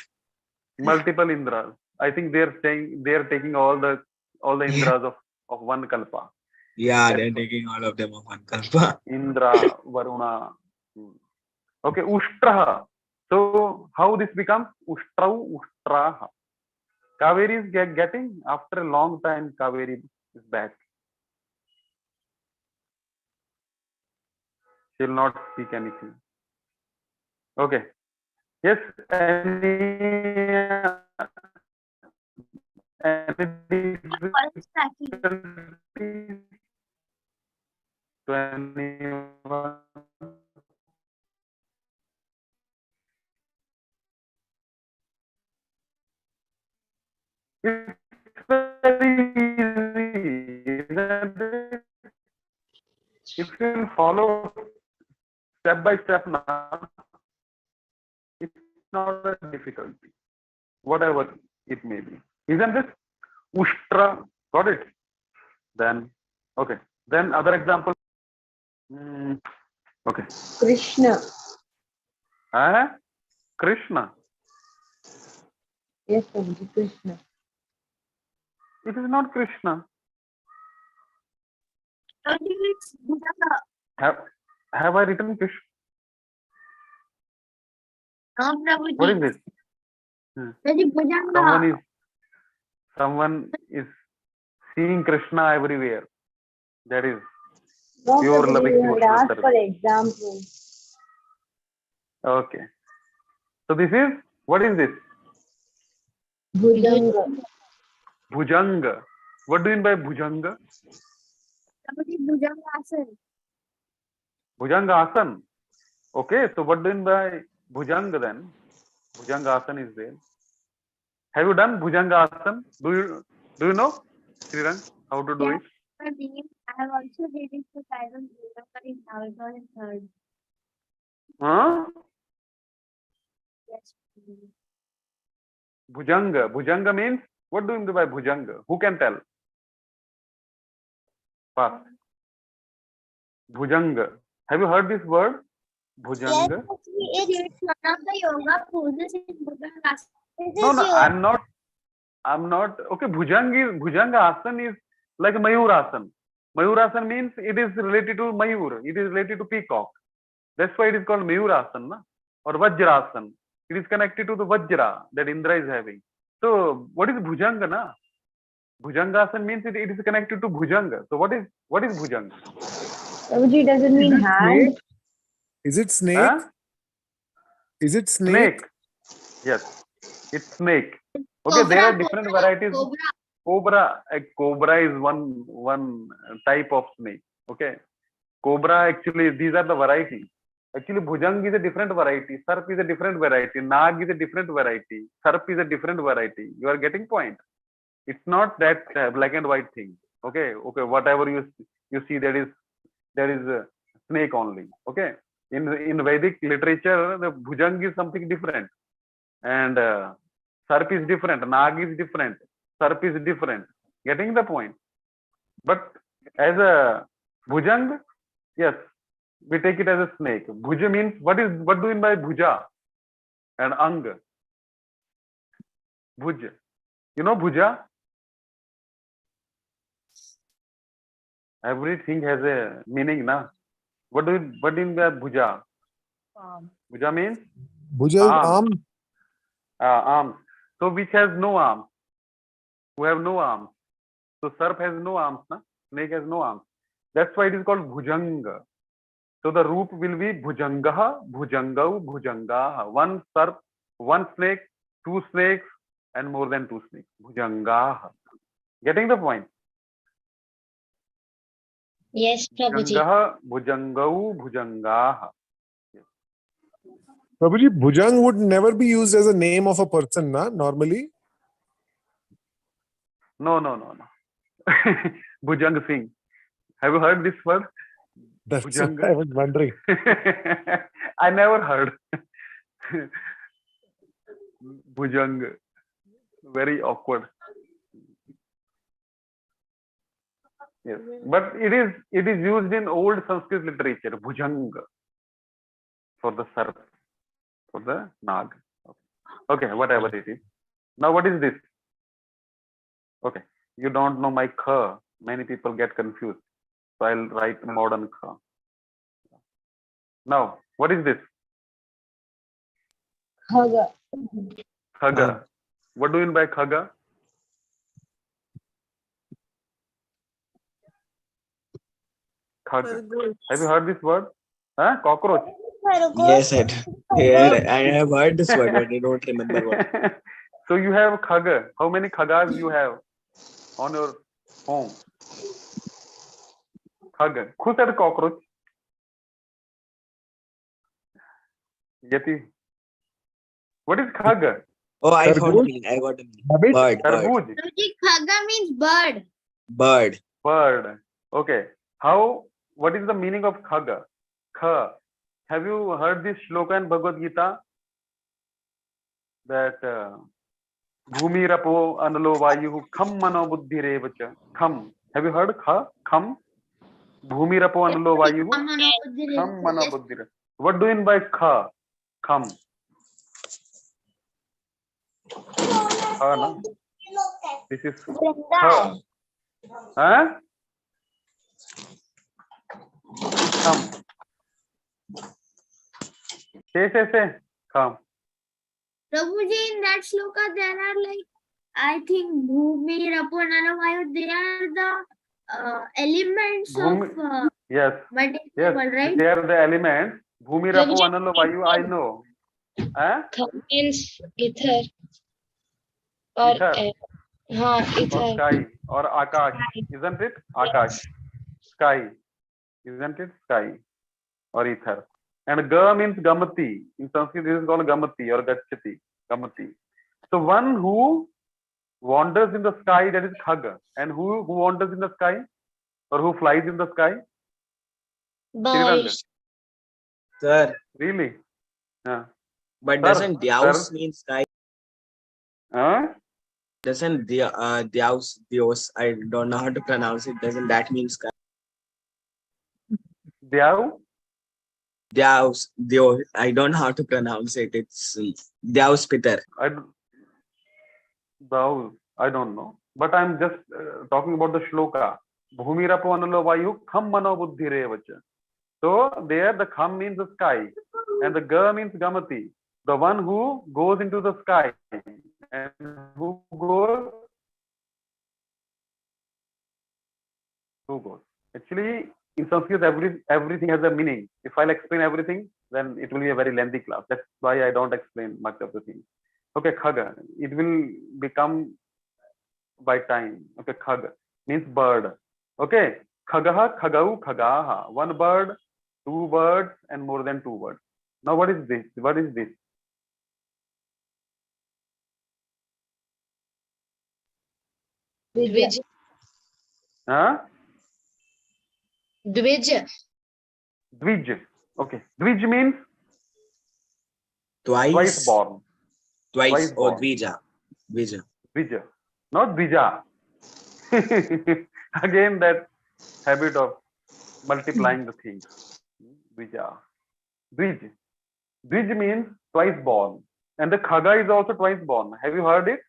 Multiple Indras. I think they are saying they are taking all the Indras of one kalpa. Yeah, That's they're why. taking all of them of one kalpa. Indra, Varuna. Okay, Ushtraha. So how this becomes Ushtrau, Ushtraha. Kaveri is getting after a long time. Kaveri is back. She will not speak anything. Okay. Yes. Any to anyone? It's very easy. If you follow step by step now, it's not a difficulty, whatever it may be. Isn't it? Ushtra, got it? Then, okay. Then other example. Okay. Krishna. Krishna. Yes, Prabhuji, Krishna. It is not Krishna. Have I written Krishna? What is this? Someone is seeing Krishna everywhere. That is No, pure Prabhuji, loving you had devotional asked service. for example. Okay. So this is, what is this? Bhujanga. Bhujanga. What do you mean by Bhujanga? Bhujanga Asan. Okay, so what do you mean by Bhujanga then? Bhujanga Asan is there. Have you done Bhujanga Asan? Do you know, Srirang, how to do it? I have also did it for Taiwan in Navigator in third. Huh? Yes. Bhujanga. Bhujanga means, what do you mean by Bhujanga? Who can tell? Fast. Bhujanga. Have you heard this word? Bhujanga? It's one of the yoga poses in Bhujangasana. No, I'm not. Okay, Bhujanga Asan is like Mayurasan. Mayurasan means it is related to Mayur. It is related to peacock. That's why it is called Mayurasan, na? Or Vajrasan. It is connected to the Vajra that Indra is having. So what is Bhujanga, na? Bhujangasan means it is connected to Bhujanga. So what is Bhujanga? Prabhuji, does it mean hand? Is it snake? Huh? Is it snake? Yes, it's snake. Okay, there are different varieties. Cobra. A cobra is one type of snake. Okay, cobra actually these are the varieties. Actually, Bhujang is a different variety. Sarp is a different variety. Nag is a different variety. Sarp is a different variety. You are getting point. It's not that black and white thing. Okay, whatever you see, that is a snake only. Okay, in Vedic literature, the Bhujang is something different, and Sarp is different. Nag is different. Sarp is different. Getting the point? But as a Bhujang, yes, we take it as a snake. Bhuja means what do you mean by Bhuja and Ang? Bhuj. You know Bhuja? Everything has a meaning, na? What do you mean by Bhuja? Bhuja means Bhuja is arm. arms. So which has no arms? Who have no arms? So serp has no arms, na? Snake has no arms. That's why it is called bhujanga. So the root will be bhujangaha, bhujangau, bhujangaha. One serp, one snake, two snakes, and more than two snakes. Bhujangaha. Getting the point? Yes, Prabhuji. Bhujangaha, bhujangau, bhujangaha. Prabhuji, Bhujang would never be used as a name of a person, na? Normally. No. Bhujang Singh. Have you heard this word? That's Bhujang. what I was wondering. I never heard. Bhujang. Very awkward. Yes. But it is used in old Sanskrit literature. Bhujang. For the sarp. For the nag. Okay, whatever it is. Now what is this? Okay. You don't know my kha. Many people get confused. So I'll write modern kha. Now, what is this? Khaga. Khaga. What do you mean by khaga? Khaga. Have you heard this word? Huh? Cockroach. Yes, I here I have heard this word, but I don't remember what. So you have khaga. How many khagas you have on your home? Khaga. Who said cockroach? Yeti. What is khaga? Oh, I found the Tarbooj? meaning. I got the meaning. Rabbit? Bird, bird, Tarbooj. Khaga means bird. bird. Bird. Okay. What is the meaning of khaga? Kha. Have you heard this shloka in Bhagavad Gita? That Bhumi Rapo Analo Vayu Kham Mano Buddhi Revacha. Kham. Have you heard kha? Kham? Bhumi Rapo Analo Vayu Kham Mano Buddhi Revacha. What do you mean by kha? Kham. Kha, na? This is kha. Huh? Kham. Say. Kham. Prabhuji, in that shloka, there are like, I think, Bhumi, Rapo, Nanavayu, they are the elements of Yes. material, right? They are the elements. Bhumi Rapo Analo Vayu, I know. Huh? Kham means ether. Or, Ether. Or ether. sky. Or Akash. Isn't it? Akash. Sky. Isn't it? Sky. Or ether. And Ga means Gamati. In Sanskrit, this is called Gamati or Gachati. Gamati. So one who wanders in the sky, that is Khaga. And who wanders in the sky? Or who flies in the sky? Birds. Sir, Really? Yeah. but Sir, doesn't Dios sir. mean sky? Huh? Doesn't Dios, I don't know how to pronounce it. Doesn't that mean sky? Dyav? Dios, I don't know how to pronounce it. It's Dios Peter. I don't know. But I'm just talking about the shloka. Bhumi Rapo Analo Vayu Kham Mano Buddhi Revacha. So there the Kham means the sky and the Ga means Gamati. The one who goes into the sky and who goes. Actually, in Sanskrit, everything has a meaning. If I'll explain everything, then it will be a very lengthy class. That's why I don't explain much of the things. Okay, Khaga. It will become by time. Okay, Khaga means bird. Okay, Khagaha, Khagau, Khagaha. One bird, two birds, and more than two birds. Now, what is this? What is this? Dvij. Huh? Dvij. Dvij. Okay. Dvij means Twice. twice born. Twice. Oh, born. Dvija. Dvija. Not Dvija. Again, that habit of multiplying the things. Dvija. Dvij. Dvij means twice born. And the Khaga is also twice born. Have you heard it?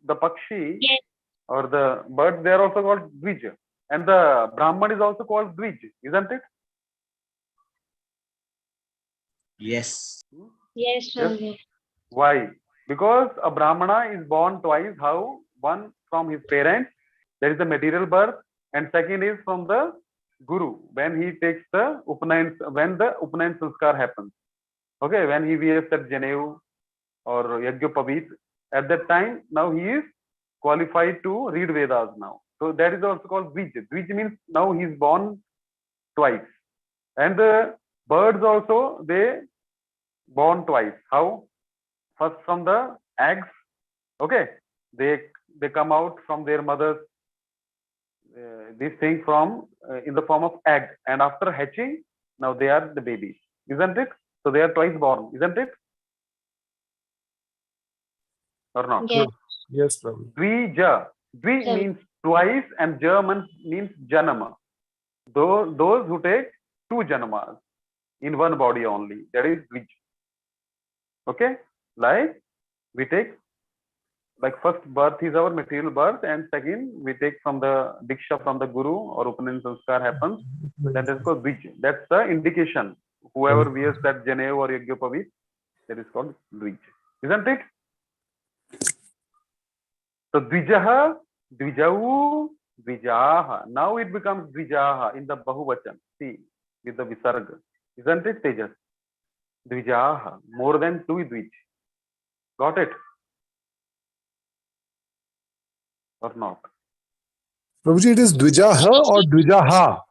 The Pakshi Yes. or the birds, they are also called Dvij. And the Brahman is also called Dvij, isn't it? Yes. Yes, Yes. Why? Because a Brahmana is born twice. How? One from his parents, that is the material birth, and second is from the Guru when he takes the Upanayan, when the Upanayan Sanskar happens. Okay, when he wears that Janev or Yagyopavit, at that time, now he is qualified to read Vedas now. So that is also called Dvij. Dvij means now he is born twice. And the birds also, they born twice. How? First from the eggs, okay, they come out from their mothers, this thing from in the form of egg, and after hatching, now they are the babies, isn't it? So they are twice born, isn't it? Or not? Yes. Yes, Prabhu. Dvija. Dvi Seven. means twice, and German means janama. Those who take two janamas in one body only, that is Dvij. Okay, like we take, like first birth is our material birth, and second we take from the diksha from the Guru or Upanan Sanskar happens. That is called Dvij. That's the indication. Whoever wears that Janev or Yagyopavit, that is called Dvij. Isn't it? So Dvijaha, Dvijau, Dvijaha. Now it becomes Dvijaha in the Bahuvachan. See, with the Visarga. Isn't it, Tejas? Dvijaha. More than two Dvij. Got it? Or not? Prabhuji, it is Dvijaha or Dvijaha?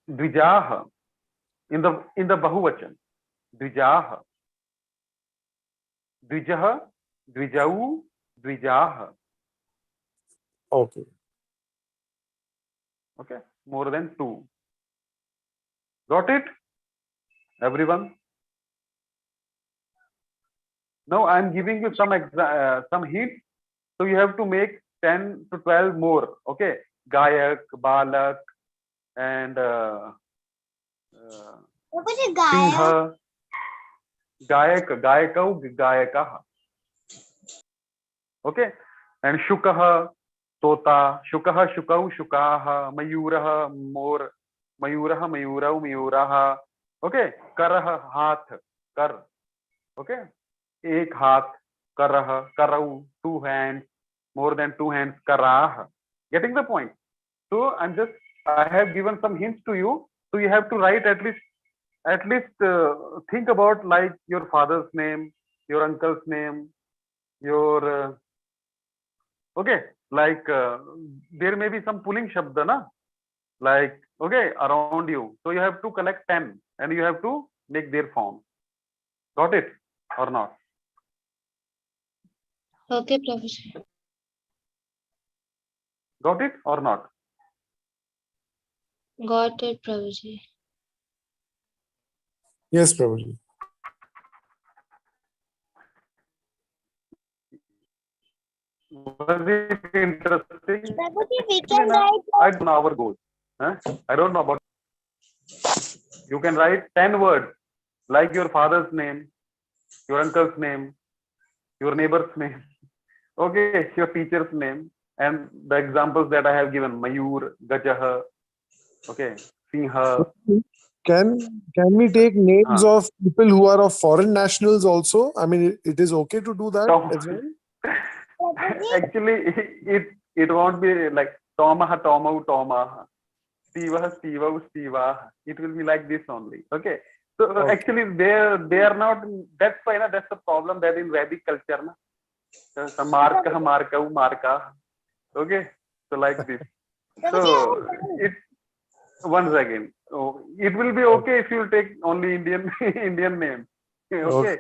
Dvijaha. In the Bahuvachan. Dvijaha. Dvijaha, Dvijau, Dvijaha. Okay. Okay, more than two. Got it, everyone? Now I am giving you some hints. So you have to make 10 to 12 more. Okay, Gayak, Balak, and What was it, Gaya? Singha, Gayak, Gayakau, Gayakaha. Okay, and Shukaha, Tota, Shukaha, Shukau, Shukaha, Mayuraha, More, Mayuraha, Mayurau, Mayuraha. Okay, Karaha, Hath, Kar. Okay, Ek Hath, Karaha, Karau, two hands, more than two hands, Karah. Getting the point? So I have given some hints to you. So you have to write at least think about like your father's name, your uncle's name, your okay, like there may be some pulling shabda, na? Like okay, around you. So you have to collect 10 and you have to make their form. Got it or not? Okay, Prabhuji. Got it or not? Got it, Prabhuji. Yes, Prabhuji. Was it interesting? Prabhuji, we can write. I don't know our goal. Huh? I don't know about. You can write 10 words like your father's name, your uncle's name, your neighbor's name. Okay, your teacher's name, and the examples that I have given: Mayur, Gajaha, okay, Singha. Can we take names Huh. of people who are of foreign nationals also? I mean, it is okay to do that Tom. as well? Actually, it won't be like Tomaha, Tomau, Tomaha, Steva, Steva, Steva. It will be like this only. Okay. So Okay. actually, they are not. That's why that's the problem that in Vedic culture, na. So marka, marka. Okay. So like this. So it once again, it will be okay if you take only Indian Indian name. Okay.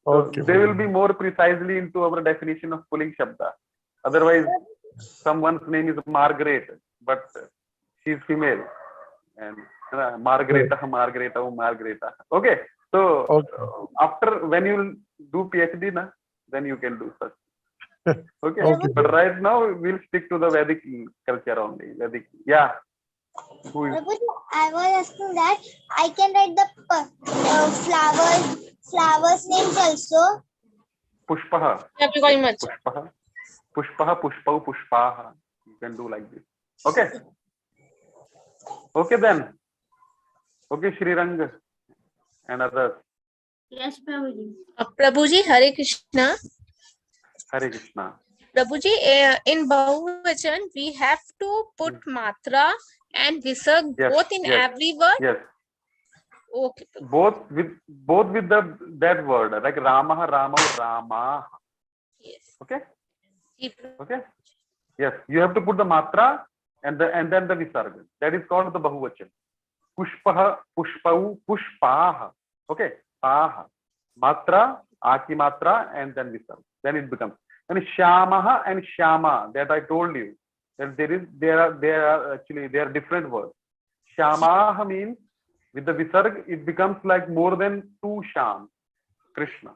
So Okay, they will Prabhuji. be more precisely into our definition of pulling shabda. Otherwise, someone's name is Margaret, but she's female, and Margareta. Okay. So Okay. after when you do PhD, na, then you can do such. Okay. Okay. But right now we'll stick to the Vedic culture only. Vedic. Yeah. Who is? Prabhuji, I was asking that I can write the flowers names also. Pushpaha. Thank you very much. Pushpaha. Pushpaha. Pushpau. Pushpaha. You can do like this. Okay. Okay then. Okay, Srirang and others. Yes, Prabhuji. Prabhuji, Hare Krishna. Hare Krishna. Prabhuji, in Bahuvachan, we have to put matra and visarg Yes, both in yes. every word. Yes, Okay. both with that word, like Ramah, Rama, Rama. Yes. Okay, Ji, Prabhuji. okay. Yes, you have to put the matra and then the visarga. That is called the Bahuvachan. Pushpaha, Pushpau, Pushpaha. Okay, Paha. Matra, Aki matra, and then visarga. Then it becomes. And Shamaha and Shama, that I told you, that there are different words. Shamaha means with the visarg, it becomes like more than two Sham, Krishna.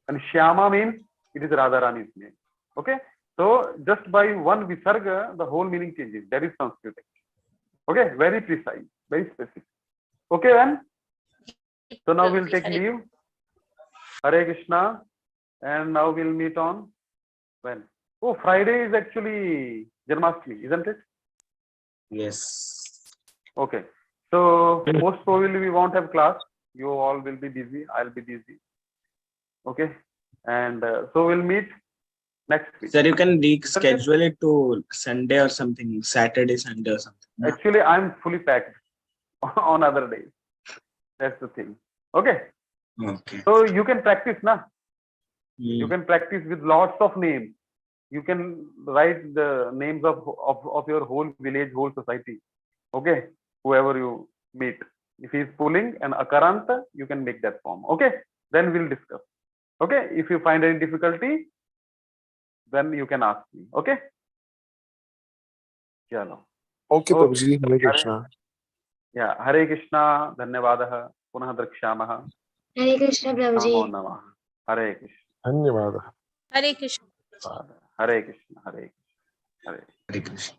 And Shyama means it is Radharani's name. Okay, so just by one visarga, the whole meaning changes. That is Sanskrit. Okay, very precise, very specific. Okay, then. So now we'll take leave. Hare Krishna, and now we'll meet on when? Oh, Friday is actually Janmashtami, isn't it? Yes. Okay. So most probably we won't have class. You all will be busy. I'll be busy. Okay. And so we'll meet next week. Sir, you can reschedule it to Sunday or something, Saturday, Sunday or something. Actually, I'm fully packed on other days. That's the thing. Okay. Okay. So you can practice, na? You Hmm. can practice with lots of names. You can write the names of your whole village, whole society. Okay. Whoever you meet. If he is pulling an akaranta, you can make that form. Okay. Then we'll discuss. Okay. If you find any difficulty, then you can ask me. Okay. Chalo. Okay, Okay. Prabhuji. Hare Krishna. Yeah. Hare Krishna. Dhanyavadaha. Punah drakshamaha. Hare Krishna, Prabhuji. Namo Namah. Hare Krishna. Dhanyavada. Hare Krishna. Hare Krishna. Hare Krishna. Hare. Hare Krishna.